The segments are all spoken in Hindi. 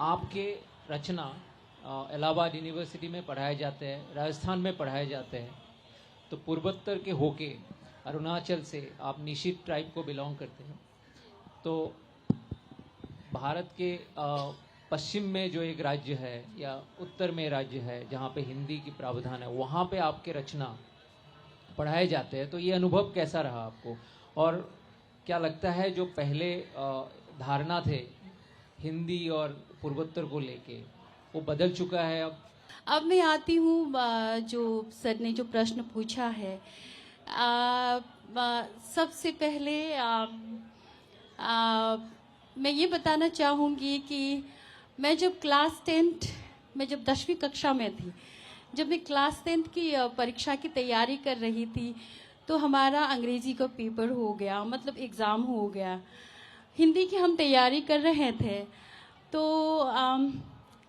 आपके रचना इलाहाबाद यूनिवर्सिटी में पढ़ाए जाते हैं, राजस्थान में पढ़ाए जाते हैं, तो पूर्वोत्तर के होके अरुणाचल से आप निशित ट्राइब को बिलोंग करते हैं, तो भारत के पश्चिम में जो एक राज्य है या उत्तर में राज्य है जहाँ पे हिंदी की प्रावधान है, वहाँ पे आपके रचना पढ़ाए जाते हैं, तो ये अनुभव कैसा रहा आपको? और क्या लगता है जो पहले धारणा थे हिंदी और पूर्वोत्तर को लेके, वो बदल चुका है अब? अब मैं आती हूँ जो सर ने जो प्रश्न पूछा है, सबसे पहले मैं ये बताना चाहूँगी कि मैं जब क्लास 10 मैं जब 10वीं कक्षा में थी, जब मैं क्लास 10 की परीक्षा की तैयारी कर रही थी, तो हमारा अंग्रेजी का पेपर हो गया, मतलब एग्ज़ाम हो गया। हिंदी की हम तैयारी कर रहे थे, तो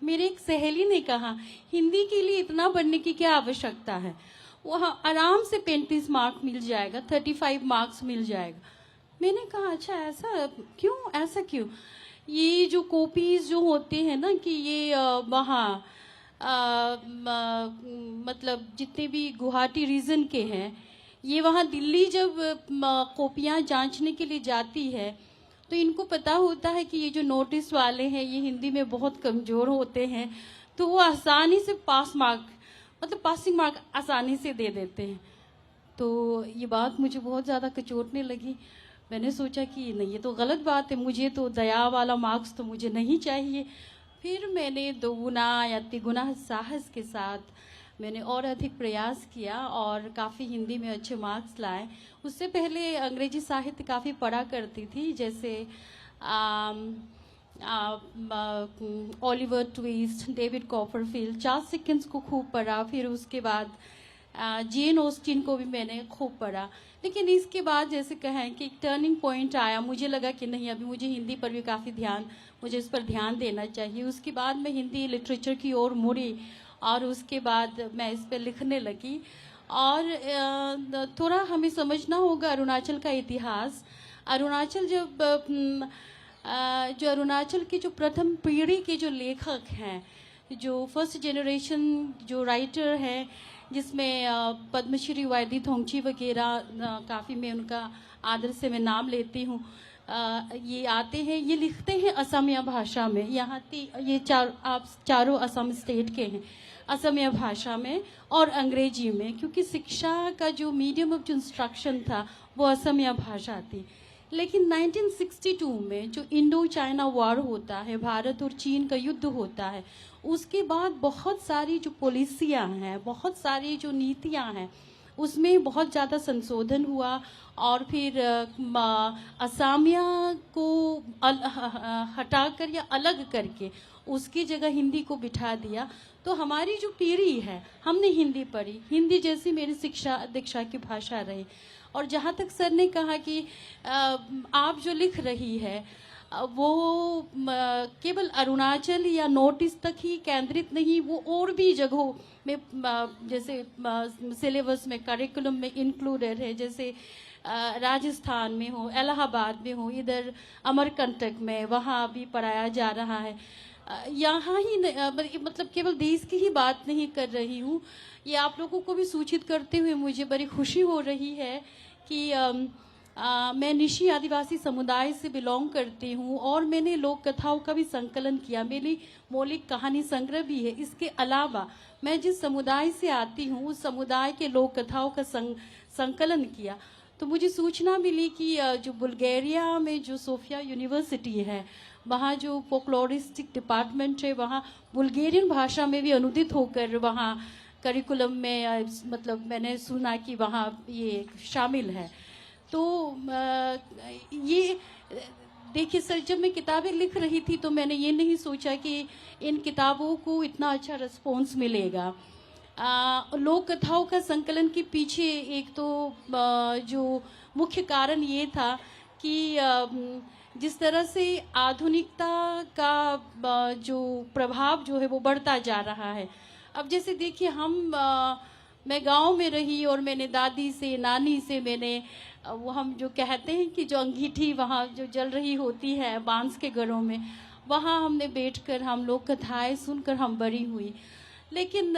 मेरी एक सहेली ने कहा, हिंदी के लिए इतना पढ़ने की क्या आवश्यकता है, वहाँ आराम से 35 मार्क मिल जाएगा, 35 मार्क्स मिल जाएगा। मैंने कहा अच्छा ऐसा क्यों, ऐसा क्यों? ये जो कॉपीज जो होते हैं ना कि ये वहाँ मतलब जितने भी गुवाहाटी रीजन के हैं, ये वहाँ दिल्ली जब कॉपियाँ जांचने के लिए जाती है, तो इनको पता होता है कि ये जो नोटिस वाले हैं ये हिंदी में बहुत कमज़ोर होते हैं, तो वो आसानी से पास मार्क मतलब पासिंग मार्क आसानी से दे देते हैं। तो ये बात मुझे बहुत ज़्यादा कचोटने लगी। मैंने सोचा कि नहीं, ये तो गलत बात है, मुझे तो दया वाला मार्क्स तो मुझे नहीं चाहिए। फिर मैंने दोगुना या तिगुना साहस के साथ मैंने और अधिक प्रयास किया और काफ़ी हिंदी में अच्छे मार्क्स लाए। उससे पहले अंग्रेजी साहित्य काफ़ी पढ़ा करती थी, जैसे Oliver twist, David Copperfield, Charles Dickens को खूब पढ़ा। फिर उसके बाद जेन ऑस्टिन को भी मैंने खूब पढ़ा। लेकिन इसके बाद जैसे कहें कि एक टर्निंग पॉइंट आया, मुझे लगा कि नहीं, अभी मुझे हिंदी पर भी काफ़ी मुझे इस पर ध्यान देना चाहिए। उसके बाद मैं हिंदी लिटरेचर की ओर मुड़ी और उसके बाद मैं इस पर लिखने लगी। और थोड़ा हमें समझना होगा अरुणाचल का इतिहास। अरुणाचल जो अरुणाचल की जो प्रथम पीढ़ी के जो लेखक हैं, जो फर्स्ट जनरेशन जो राइटर हैं, जिसमें पद्मश्री वायदी थोंगची वगैरह काफ़ी मैं उनका आदर से मैं नाम लेती हूँ, ये आते हैं, ये लिखते हैं असमिया भाषा में। यहाँ ये आप चारों असम स्टेट के हैं, असमिया भाषा में और अंग्रेजी में, क्योंकि शिक्षा का जो मीडियम ऑफ इंस्ट्रक्शन था वो असमिया भाषा थी। लेकिन 1962 में जो इंडो चाइना वॉर होता है, भारत और चीन का युद्ध होता है, उसके बाद बहुत सारी जो पॉलिसियाँ हैं, बहुत सारी जो नीतियाँ हैं, उसमें बहुत ज़्यादा संशोधन हुआ। और फिर असमिया को हटाकर या अलग करके उसकी जगह हिंदी को बिठा दिया। तो हमारी जो पीढ़ी है, हमने हिंदी पढ़ी, हिंदी जैसी मेरी शिक्षा दीक्षा की भाषा रही। और जहाँ तक सर ने कहा कि आप जो लिख रही है वो केवल अरुणाचल या नॉर्थ ईस्ट तक ही केंद्रित नहीं, वो और भी जगहों में जैसे सिलेबस में, करिकुलम में इंक्लूडेड है। जैसे राजस्थान में हो, इलाहाबाद में हो, इधर अमरकंटक में, वहाँ भी पढ़ाया जा रहा है। यहाँ ही मतलब केवल देश की ही बात नहीं कर रही हूँ, ये आप लोगों को भी सूचित करते हुए मुझे बड़ी खुशी हो रही है कि मैं निशी आदिवासी समुदाय से बिलोंग करती हूँ और मैंने लोक कथाओं का भी संकलन किया, मेरी मौलिक कहानी संग्रह भी है। इसके अलावा मैं जिस समुदाय से आती हूँ उस समुदाय के लोक कथाओं का संकलन किया। तो मुझे सूचना मिली कि जो बुल्गारिया में जो सोफिया यूनिवर्सिटी है, वहाँ जो फोकलोरिस्टिक डिपार्टमेंट है, वहाँ बुल्गारियन भाषा में भी अनुदित होकर वहाँ करिकुलम में मतलब मैंने सुना कि वहाँ ये शामिल है। तो ये देखिए सर, जब मैं किताबें लिख रही थी तो मैंने ये नहीं सोचा कि इन किताबों को इतना अच्छा रिस्पॉन्स मिलेगा। लोक कथाओं का संकलन के पीछे एक तो जो मुख्य कारण ये था कि जिस तरह से आधुनिकता का जो प्रभाव जो है वो बढ़ता जा रहा है। अब जैसे देखिए मैं गांव में रही और मैंने दादी से, नानी से मैंने वो हम जो कहते हैं कि जो अंगीठी वहाँ जो जल रही होती है बांस के घरों में, वहाँ हमने बैठकर हम लोग कथाएं सुनकर हम बड़ी हुई। लेकिन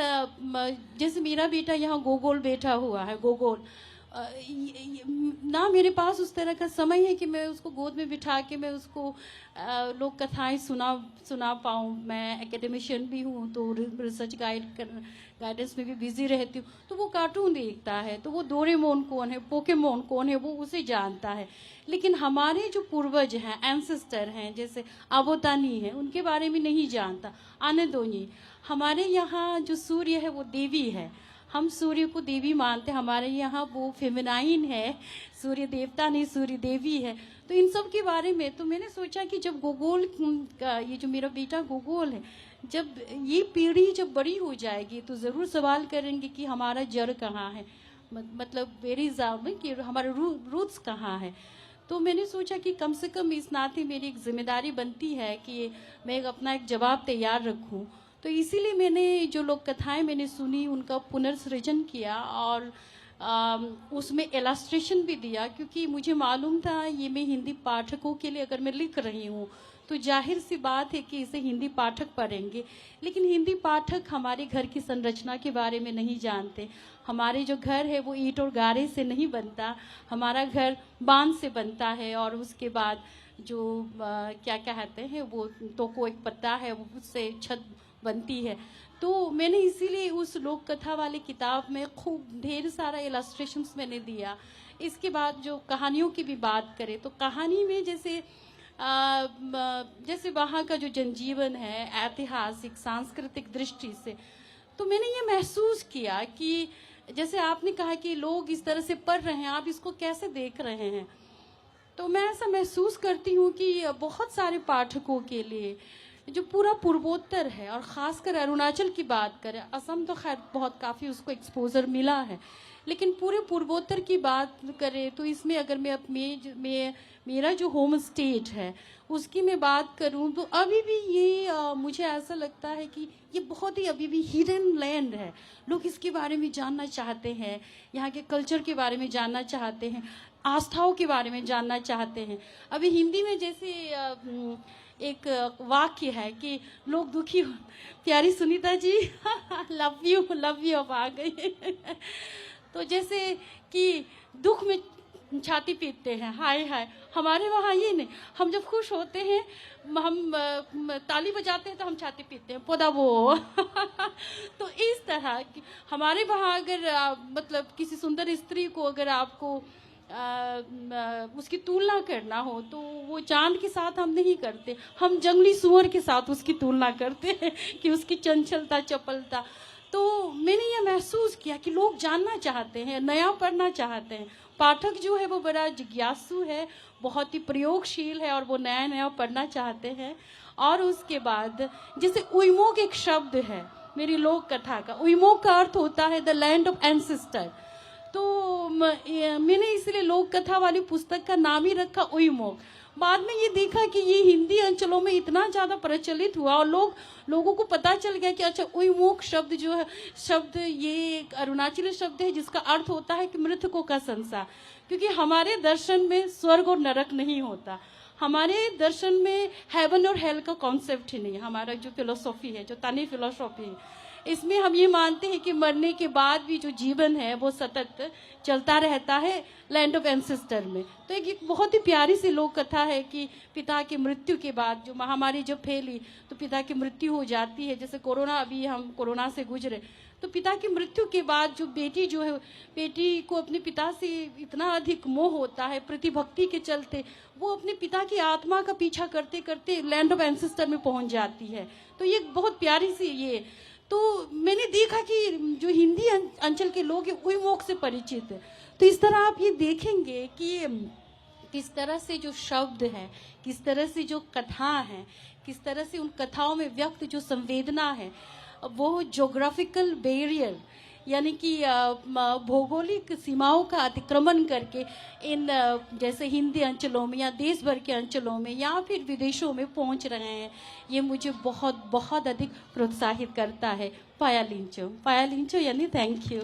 जैसे मेरा बेटा यहाँ गोगोल बैठा हुआ है, गोगोल ना मेरे पास उस तरह का समय है कि मैं उसको गोद में बिठा के मैं उसको लोक कथाएं सुना पाऊँ। मैं एकेडमिशियन भी हूँ तो रिसर्च गाइडेंस में भी बिजी रहती हूँ। तो वो कार्टून देखता है, तो वो डोरेमोन कौन है, पोकेमोन कौन है, वो उसे जानता है। लेकिन हमारे जो पूर्वज हैं, एंसेस्टर हैं, जैसे आबोतानी है, उनके बारे में नहीं जानता। आनेदोनी, हमारे यहाँ जो सूर्य है वो देवी है, हम सूर्य को देवी मानते हैं। हमारे यहाँ वो फेमिनाइन है, सूर्य देवता नहीं, सूर्य देवी है। तो इन सब के बारे में तो मैंने सोचा कि जब गोगोल का ये जो मेरा बेटा गोगोल है, जब ये पीढ़ी जब बड़ी हो जाएगी तो ज़रूर सवाल करेंगे कि हमारा जड़ कहाँ है, मतलब वेरी ज़ाम कि हमारे रूट्स कहाँ है। तो मैंने सोचा कि कम से कम इस नाते मेरी एक जिम्मेदारी बनती है कि मैं अपना एक जवाब तैयार रखूं। तो इसीलिए मैंने जो लोक कथाएं मैंने सुनी उनका पुनर्सृजन किया और उसमें इलस्ट्रेशन भी दिया, क्योंकि मुझे मालूम था ये मैं हिंदी पाठकों के लिए अगर मैं लिख रही हूँ तो जाहिर सी बात है कि इसे हिंदी पाठक पढ़ेंगे। लेकिन हिंदी पाठक हमारे घर की संरचना के बारे में नहीं जानते। हमारे जो घर है वो ईंट और गारे से नहीं बनता, हमारा घर बांध से बनता है और उसके बाद जो क्या कहते हैं वो तो कोई पत्ता है वो उससे छत बनती है। तो मैंने इसीलिए उस लोक कथा वाली किताब में खूब ढेर सारा इलस्ट्रेशंस मैंने दिया। इसके बाद जो कहानियों की भी बात करें तो कहानी में जैसे वहाँ का जो जनजीवन है ऐतिहासिक सांस्कृतिक दृष्टि से, तो मैंने ये महसूस किया कि जैसे आपने कहा कि लोग इस तरह से पढ़ रहे हैं, आप इसको कैसे देख रहे हैं। तो मैं ऐसा महसूस करती हूँ कि बहुत सारे पाठकों के लिए जो पूरा पूर्वोत्तर है और ख़ासकर अरुणाचल की बात करें, असम तो खैर बहुत काफ़ी उसको एक्सपोजर मिला है, लेकिन पूरे पूर्वोत्तर की बात करें तो इसमें अगर मैं मेरा जो होम स्टेट है उसकी मैं बात करूं तो अभी भी ये मुझे ऐसा लगता है कि ये बहुत ही अभी भी हिडन लैंड है। लोग इसके बारे में जानना चाहते हैं, यहाँ के कल्चर के बारे में जानना चाहते हैं, आस्थाओं के बारे में जानना चाहते हैं। अभी हिंदी में जैसे एक वाक्य है कि लोग दुखी हो, प्यारी सुनीता जी लव यू अब आ गई तो जैसे कि दुख में छाती पीटते हैं, हाय हाय। हमारे वहाँ ये नहीं, हम जब खुश होते हैं हम ताली बजाते हैं तो हम छाती पीटते हैं, पोदा वो तो इस तरह की हमारे वहाँ अगर मतलब किसी सुंदर स्त्री को अगर आपको उसकी तुलना करना हो तो वो चांद के साथ हम नहीं करते, हम जंगली सुअर के साथ उसकी तुलना करते हैं कि उसकी चंचलता चपलता। तो मैंने ये महसूस किया कि लोग जानना चाहते हैं, नया पढ़ना चाहते हैं। पाठक जो है वो बड़ा जिज्ञासु है, बहुत ही प्रयोगशील है और वो नया नया पढ़ना चाहते हैं। और उसके बाद जैसे उइमोक एक शब्द है मेरी लोक कथा का, उइमोक का अर्थ होता है द लैंड ऑफ एंसेस्टर। तो मैंने इसलिए लोक कथा वाली पुस्तक का नाम ही रखा उइमोक। बाद में ये देखा कि ये हिंदी अंचलों में इतना ज़्यादा प्रचलित हुआ और लोगों को पता चल गया कि अच्छा उइमोक शब्द जो है ये एक अरुणाचली शब्द है जिसका अर्थ होता है कि मृतकों का संसार। क्योंकि हमारे दर्शन में स्वर्ग और नरक नहीं होता, हमारे दर्शन में हेवन और हेल का कॉन्सेप्ट ही नहीं। हमारा जो फिलोसॉफी है, जो तानी फिलोसॉफी है, इसमें हम ये मानते हैं कि मरने के बाद भी जो जीवन है वो सतत चलता रहता है लैंड ऑफ एंसेस्टर में। तो एक बहुत ही प्यारी सी लोक कथा है कि पिता की मृत्यु के बाद जो महामारी जब फैली तो पिता की मृत्यु हो जाती है। जैसे कोरोना, अभी हम कोरोना से गुजरे, तो पिता की मृत्यु के बाद जो बेटी को अपने पिता से इतना अधिक मोह होता है, प्रतिभक्ति के चलते वो अपने पिता की आत्मा का पीछा करते करते लैंड ऑफ एंसेस्टर में पहुंच जाती है। तो ये बहुत प्यारी सी ये, तो मैंने देखा कि जो हिंदी अंचल के लोग हैं उइमोक से परिचित है। तो इस तरह आप ये देखेंगे कि किस तरह से जो शब्द है, किस तरह से जो कथा है, किस तरह से उन कथाओं में व्यक्त जो संवेदना है वो ज्योग्राफिकल बैरियर यानी कि भौगोलिक सीमाओं का अतिक्रमण करके इन जैसे हिंदी अंचलों में या देश भर के अंचलों में या फिर विदेशों में पहुंच रहे हैं। ये मुझे बहुत बहुत अधिक प्रोत्साहित करता है। पाया लिंचो यानी थैंक यू।